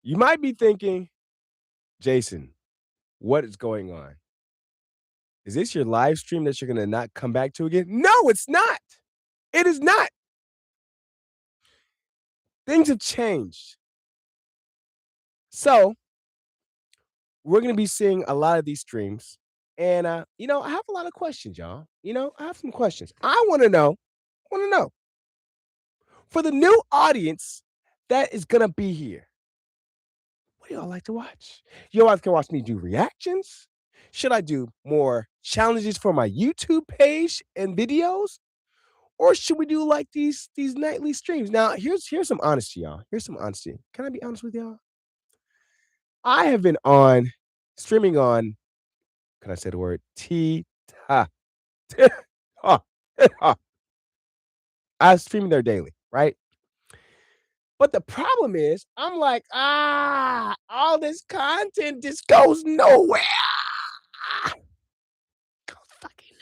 You might be thinking, Jason, what is going on? Is this your live stream that you're going to not come back to again? No, it's not. It is not. Things have changed. So, we're going to be seeing a lot of these streams. And, I have a lot of questions, y'all. I have some questions. I want to know for the new audience that is going to be here. What do y'all like to watch? You guys can watch me do reactions. Should I do more challenges for my YouTube page and videos? Or should we do like these nightly streams? Now, here's some honesty, y'all. Here's some honesty. Can I be honest with y'all? I have been on streaming on, can I say the word? I'm streaming there daily, right? But the problem is, I'm like, all this content just goes nowhere. Goes fucking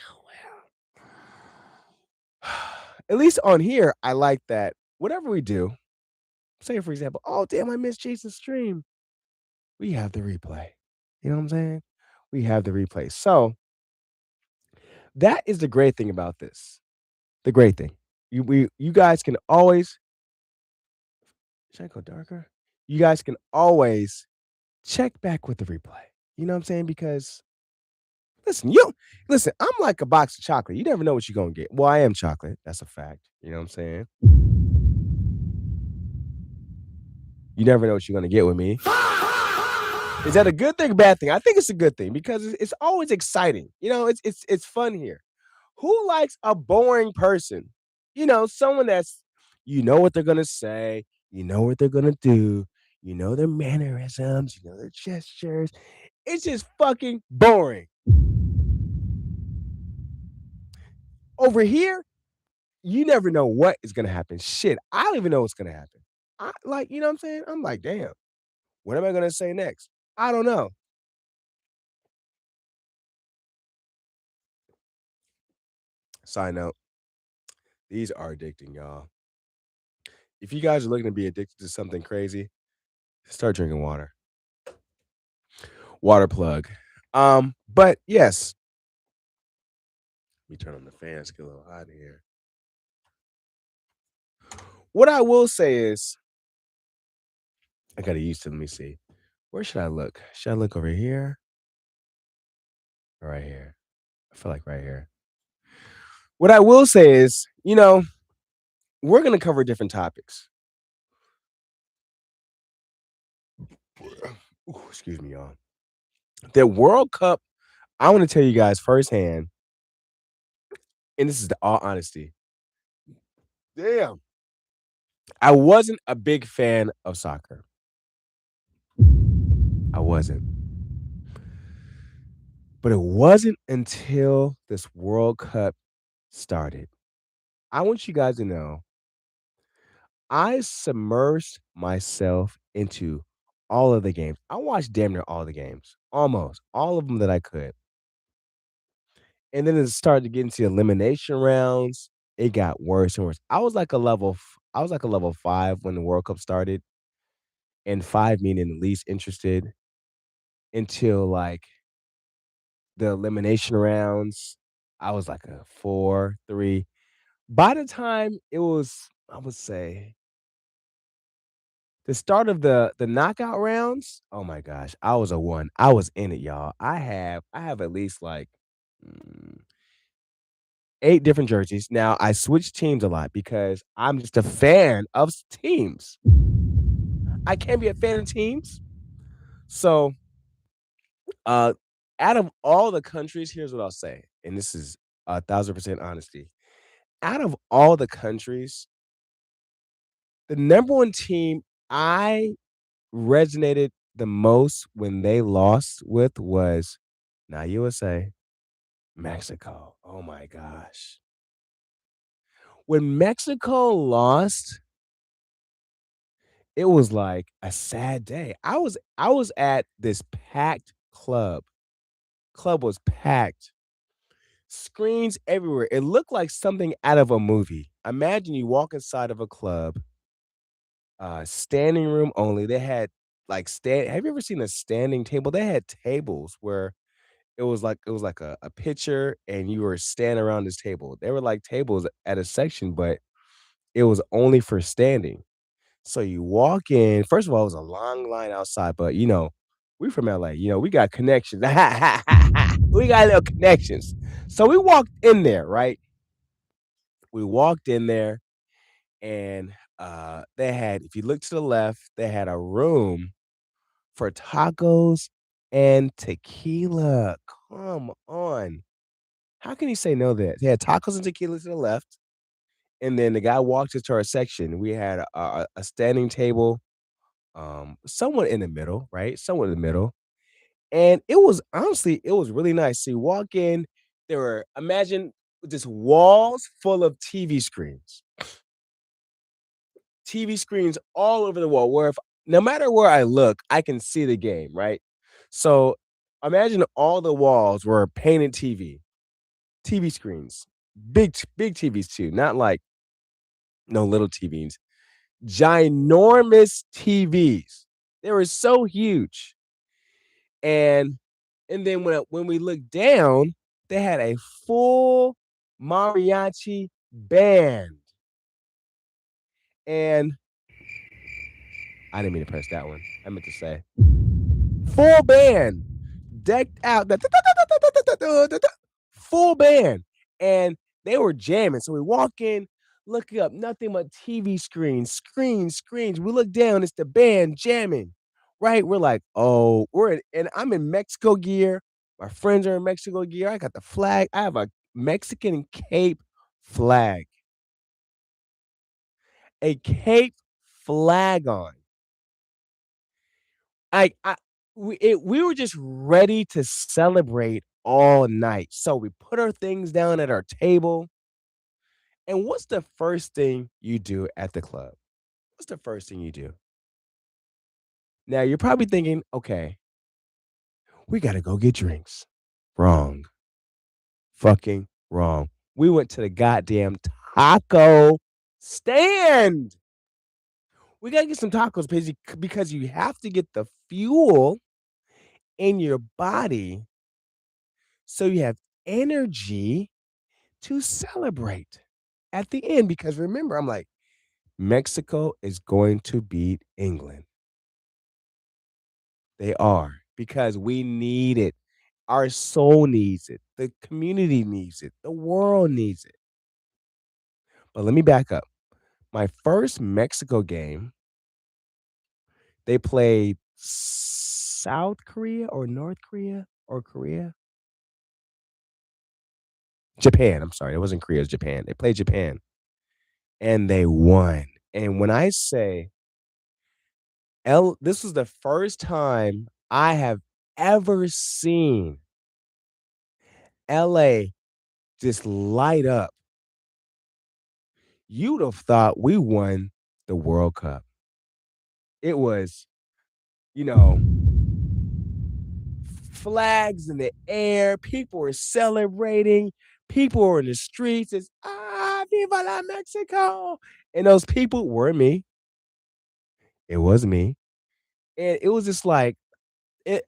nowhere. At least on here, I like that whatever we do, say for example, oh damn, I missed Jason's stream. We have the replay. You know what I'm saying? We have the replay. So that is the great thing about this. The great thing. You guys can always, should I go darker? You guys can always check back with the replay. You know what I'm saying? Because listen, I'm like a box of chocolate. You never know what you're gonna get. Well, I am chocolate. That's a fact. You know what I'm saying? You never know what you're gonna get with me. Is that a good thing or bad thing? I think it's a good thing because it's always exciting. It's fun here. Who likes a boring person? Someone that's what they're gonna say, you know what they're gonna do, you know their mannerisms, you know their gestures. It's just fucking boring. Over here, you never know what is gonna happen. Shit, I don't even know what's gonna happen. You know what I'm saying? I'm like, damn, what am I gonna say next? I don't know. Side note, these are addicting, y'all. If you guys are looking to be addicted to something crazy, start drinking water. Water plug. But yes. Let me turn on the fan. It's get a little hot in here. What I will say is, I gotta use to let me see. Where should I look? Should I look over here? Or right here? I feel like right here. What I will say is, we're gonna cover different topics. Ooh, excuse me, y'all. The World Cup, I want to tell you guys firsthand, and this is the all honesty. Damn. I wasn't a big fan of soccer. I wasn't. But it wasn't until this World Cup started. I want you guys to know I submersed myself into all of the games. I watched damn near all the games, almost all of them that I could. And then it started to get into elimination rounds. It got worse and worse. I was like a level 5 when the World Cup started, and 5 meaning the least interested until like the elimination rounds. I was like a 4, 3. By the time it was, I would say, the start of the knockout rounds, oh my gosh, I was a 1. I was in it, y'all. I have at least like, mm, 8 different jerseys. Now, I switch teams a lot because I'm just a fan of teams. I can't be a fan of teams. So, uh, out of all the countries, here's what I'll say, and this is 1,000% honesty. Out of all the countries, the number 1 team I resonated the most when they lost with was not USA, Mexico. Oh my gosh. When Mexico lost, it was like a sad day. I was at this packed club. Club was packed. Screens everywhere. It looked like something out of a movie. Imagine you walk inside of a club, standing room only. They had like, stand have you ever seen a standing table? They had tables where it was like a picture and you were standing around this table. They were like tables at a section, but it was only for standing. So you walk in, first of all, it was a long line outside, but, we from LA, we got connections. We got little connections. So we walked in there, right? We walked in there and, they had if you look to the left, they had a room for tacos and tequila. Come on. How can you say no to that? They had tacos and tequila to the left, and then the guy walked into our section. We had a standing table, somewhat in the middle, right? Somewhat in the middle. And it was honestly, it was really nice. So you walk in, there were imagine just walls full of TV screens all over the wall. Where if no matter where I look, I can see the game, right? So imagine all the walls were painted TV screens, big TVs too, not like no little TVs, ginormous TVs. They were so huge, and then when we looked down, they had a full mariachi band, and I didn't mean to press that one. I meant to say full band, decked out, full band, and they were jamming. So we walk in, look up, nothing but TV screens. We look down, it's the band jamming, right? We're like, oh, and I'm in Mexico gear. My friends are in Mexico gear. I got the flag. I have a Mexican Cape flag, a Cape flag on. I we were just ready to celebrate all night. So we put our things down at our table. And what's the first thing you do at the club? What's the first thing you do? Now you're probably thinking, okay, we gotta go get drinks. Wrong. Fucking wrong. We went to the goddamn taco stand. We gotta get some tacos because you have to get the fuel in your body so you have energy to celebrate at the end. Because remember, I'm like, Mexico is going to beat England. They are because we need it. Our soul needs it. The community needs it. The world needs it. But let me back up. My first Mexico game, they played South Korea or North Korea or Korea? Japan. I'm sorry. It wasn't Korea, it was Japan. They played Japan and they won. And when I say this was the first time I have ever seen LA just light up. You'd have thought we won the World Cup. It was, you know, flags in the air. People were celebrating. People were in the streets. It's Viva la Mexico. And those people were me. It was me. And it was just like,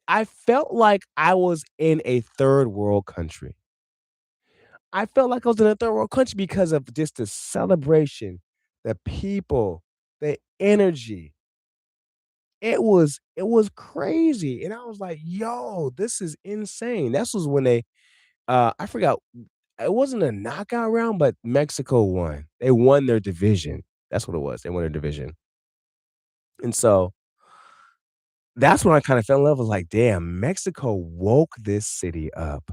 I felt like I was in a third world country. I felt like I was in a third world country because of just the celebration, the people, the energy. It was crazy, and I was like, "Yo, this is insane." This was when I forgot, it wasn't a knockout round, but Mexico won. They won their division. That's what it was. They won their division, and so that's when I kinda fell in love with, like, damn, Mexico woke this city up,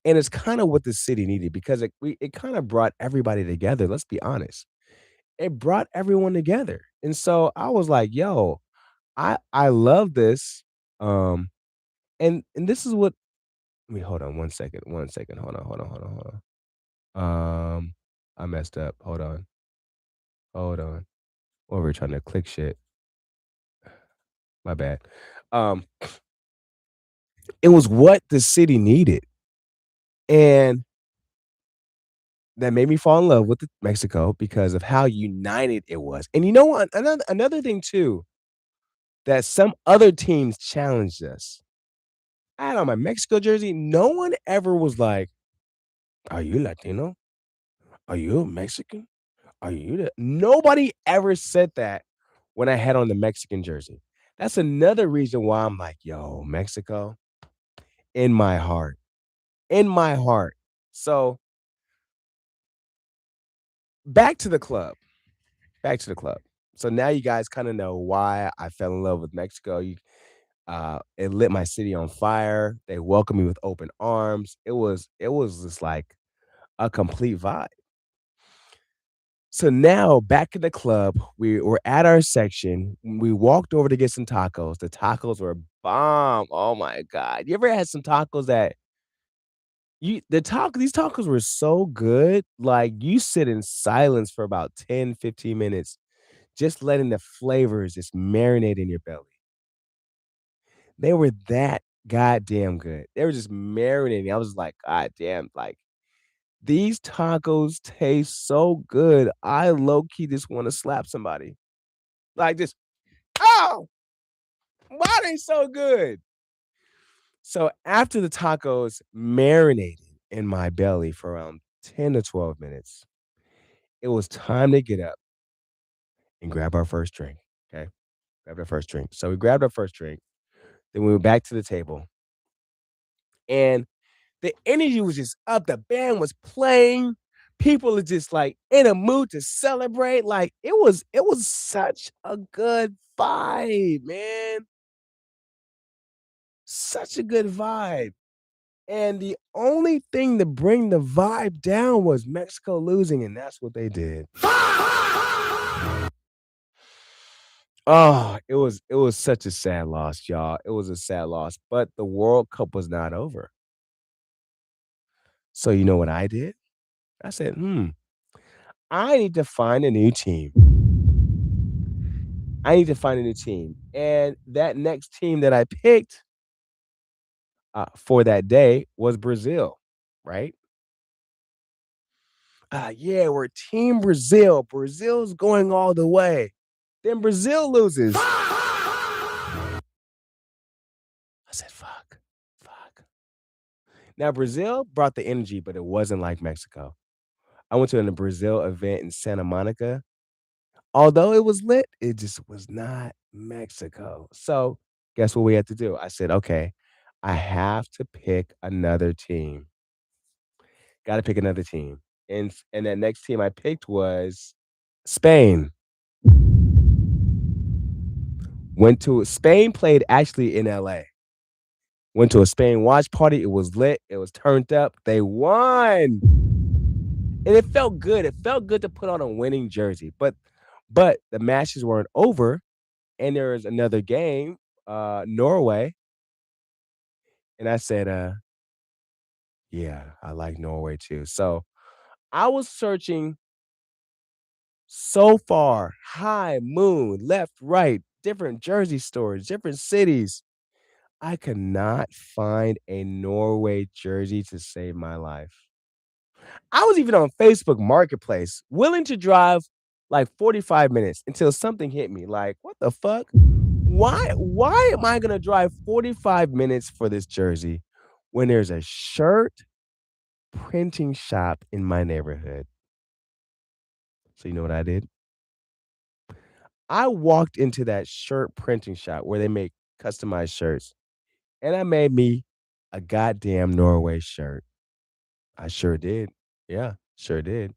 and it's kinda what the city needed because it kinda brought everybody together, let's be honest. It brought everyone together, and so I was like, "Yo, I love this." And this is what wait, hold on 1 second. Um, I messed up. Hold on. Over here trying to click shit. My bad. Um, it was what the city needed, and that made me fall in love with Mexico because of how united it was. And you know what? Another thing too, that some other teams challenged us. I had on my Mexico jersey. No one ever was like, "Are you Latino? Are you Mexican? Are you the" Nobody ever said that when I had on the Mexican jersey. That's another reason why I'm like, "Yo, Mexico in my heart, in my heart." So, back to the club, back to the club. So now you guys kinda know why I fell in love with Mexico. It lit my city on fire. They welcomed me with open arms. It was just like a complete vibe. So now back in the club, we were at our section. We walked over to get some tacos. The tacos were bomb. Oh my god. You ever had some tacos that these tacos were so good, like, you sit in silence for about 10, 15 minutes, just letting the flavors just marinate in your belly. They were that goddamn good. They were just marinating. I was like, "God damn, like, these tacos taste so good, I low key just wanna slap somebody." Like, just, "Oh, why they so good?" So, after the tacos marinated in my belly for around 10 to 12 minutes, it was time to get up and grab our first drink, okay? Grabbed our first drink. So, we grabbed our first drink, then we went back to the table, and the energy was just up, the band was playing, people are just, like, in a mood to celebrate, like, it was such a good vibe, man, such a good vibe, and the only thing to bring the vibe down was Mexico losing, and that's what they did. Oh, it was such a sad loss, y'all, it was a sad loss, but the World Cup was not over. So you know what I did? I said, I need to find a new team. I need to find a new team." And that next team that I picked, for that day was Brazil, right? Yeah, we're team Brazil. Brazil's going all the way. Then Brazil loses. I said, "Fuck, fuck." Now Brazil brought the energy, but it wasn't like Mexico. I went to a Brazil event in Santa Monica. Although it was lit, it just was not Mexico. So, guess what we had to do? I said, "Okay, I have to pick another team. Gotta pick another team." And that next team I picked was Spain. Went to Spain played actually in LA. Went to a Spain watch party. It was lit. It was turned up. They won. And it felt good. It felt good to put on a winning jersey. But the matches weren't over, and there was another game, Norway, and I said, "Yeah, I like Norway too." So, I was searching so far, high, moon, left, right, different jersey stores, different cities. I could not find a Norway jersey to save my life. I was even on Facebook Marketplace, willing to drive like 45 minutes until something hit me. Like, what the fuck? Why am I gonna drive 45 minutes for this jersey when there's a shirt printing shop in my neighborhood? So you know what I did? I walked into that shirt printing shop where they make customized shirts, and I made me a goddamn Norway shirt. I sure did. Yeah, sure did.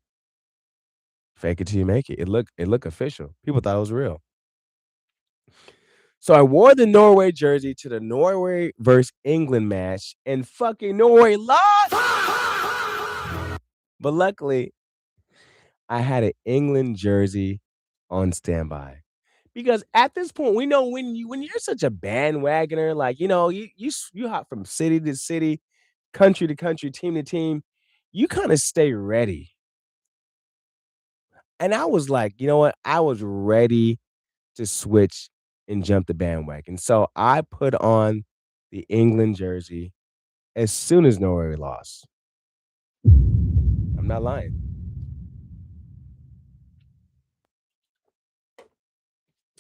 Fake it till you make it. It looked official. People thought it was real. So I wore the Norway jersey to the Norway versus England match, and fucking Norway lost. But luckily, I had an England jersey on standby. Because at this point, we know when you're such a bandwagoner, like, you hop from city to city, country to country, team to team, you kinda stay ready. And I was like, "You know what? I was ready to switch and jump the bandwagon." So I put on the England jersey as soon as Norway lost. I'm not lying.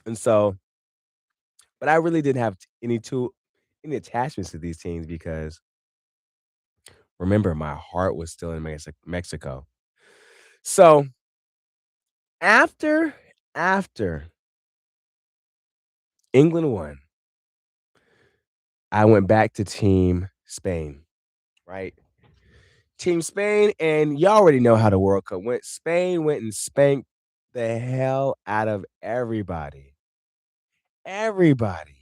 And so But I really didn't have any attachments to these teams because remember my heart was still in Mexico. So after England won, I went back to Team Spain, right? Team Spain, and you already know how the World Cup went. Spain went and spanked the hell out of everybody. Everybody.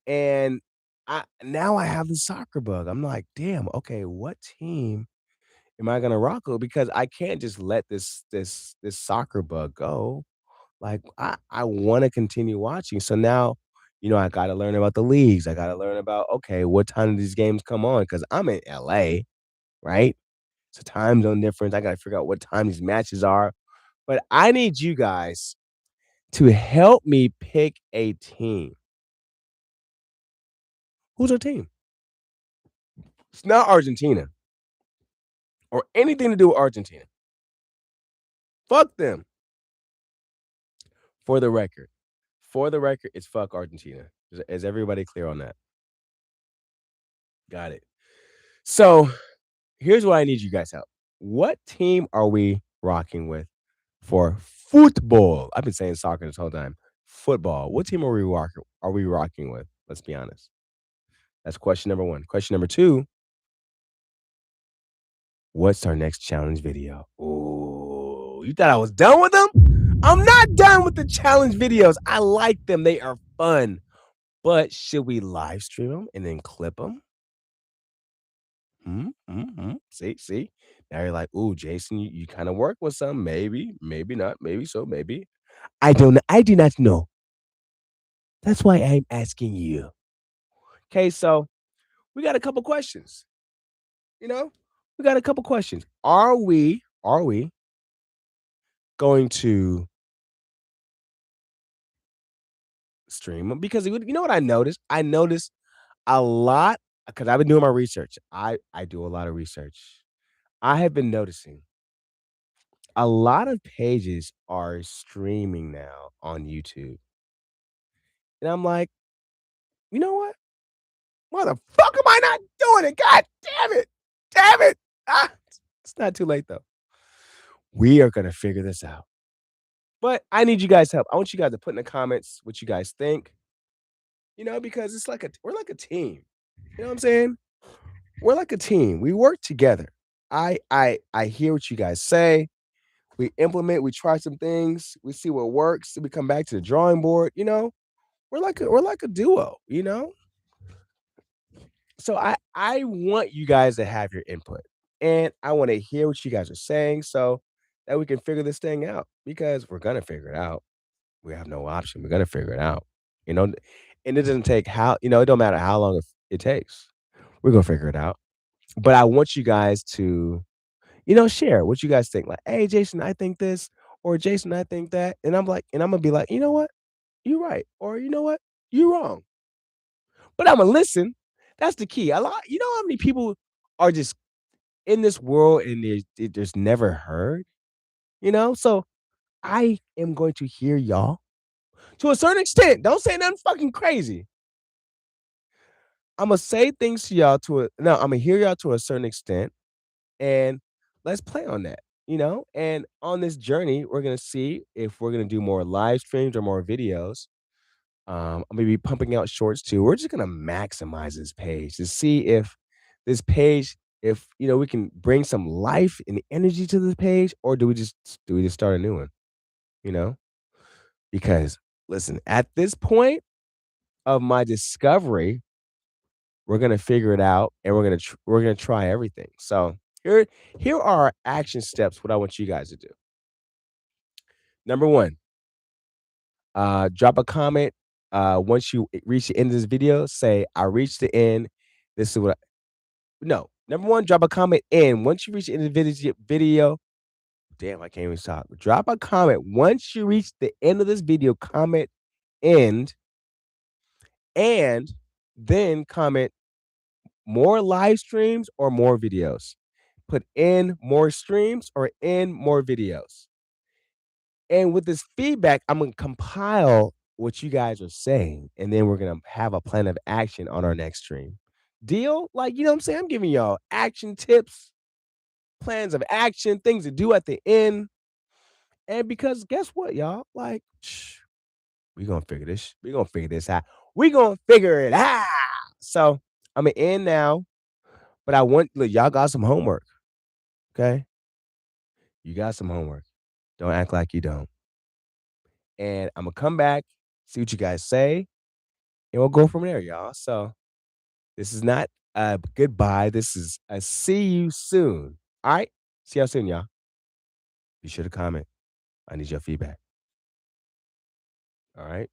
And I have the soccer bug. I'm like, damn, okay, what team am I gonna rock with? Because I can't just let this soccer bug go. Like I want to continue watching. So now, I gotta learn about the leagues. I gotta learn about okay, what time do these games come on? Because I'm in LA, right? It's a time zone difference. I gotta figure out what time these matches are. But I need you guys to help me pick a team. Who's our team? It's not Argentina or anything to do with Argentina. Fuck them. For the record. For the record, it's fuck Argentina. Is everybody clear on that? Got it. So here's why I need you guys' help. What team are we rocking with for football? I've been saying soccer this whole time. Football. What team are we rocking with? Let's be honest. That's question number one. Question number two, what's our next challenge video? Oh, you thought I was done with them? I'm not done with the challenge videos. I like them. They are fun. But should we live stream them and then clip them? See? Now you're like, "Ooh, Jason, you kinda work with some. Maybe, maybe not, maybe so, maybe." I do not know. That's why I'm asking you. Okay, so we got a couple questions, you know? We got a couple questions. Are we going to stream 'em? Because you know what I noticed? I noticed a lot because I've been doing my research. I do a lot of research. I have been noticing a lot of pages are streaming now on YouTube. And I'm like, "You know what? Why the fuck am I not doing it? God damn it. Damn it." Ah, it's not too late though. We are gonna figure this out. But I need you guys' help. I want you guys to put in the comments what you guys think, because it's like we're like a team. You know what I'm saying? We're like a team. We work together. I hear what you guys say. We implement, we try some things, we see what works, we come back to the drawing board. We're like a duo. So I want you guys to have your input, and I wanna hear what you guys are saying so that we can figure this thing out because we're gonna figure it out. We have no option. We're gonna figure it out, you know, and it doesn't take it don't matter how long it takes. We're gonna figure it out. But I want you guys to, share what you guys think. Like, "Hey, Jason, I think this," or "Jason, I think that." And I'm gonna be like, "You know what? You're right," or "You know what? You're wrong." But Imma listen. That's the key. You know how many people are just in this world and they're just never heard? So I am going to hear y'all to a certain extent. Don't say nothing fucking crazy. Imma say things to y'all to a no, Imma hear y'all to a certain extent, and let's play on that, And on this journey, we're gonna see if we're gonna do more live streams or more videos. I'm gonna be pumping out shorts too. We're just gonna maximize this page to see if this page, if we can bring some life and energy to this page, or do we just start a new one? You know, because listen, at this point of my discovery, we're gonna figure it out, and we're gonna try everything. So here are our action steps. What I want you guys to do. Number one, drop a comment. Once you reach the end of this video, say, "I reached the end. This is what." No. Number one, drop a comment in. Once you reach the end of the video, damn, I can't even talk. Drop a comment. Once you reach the end of this video, comment end, and then comment more live streams or more videos. Put in more streams or in more videos. And with this feedback, I'm gonna compile what you guys are saying, and then we're gonna have a plan of action on our next stream. Deal? Like, you know what I'm saying? I'm giving y'all action tips, plans of action, things to do at the end. And because guess what, y'all? Like, we gonna figure this out. We gonna figure it out. So I'm gonna end now, but I want look, y'all got some homework. Okay. You got some homework. Don't act like you don't. And I'm gonna come back, see what you guys say, and we'll go from there, y'all. So this is not a goodbye. This is a see you soon. All right. See y'all soon, y'all. Be sure to comment. I need your feedback. All right.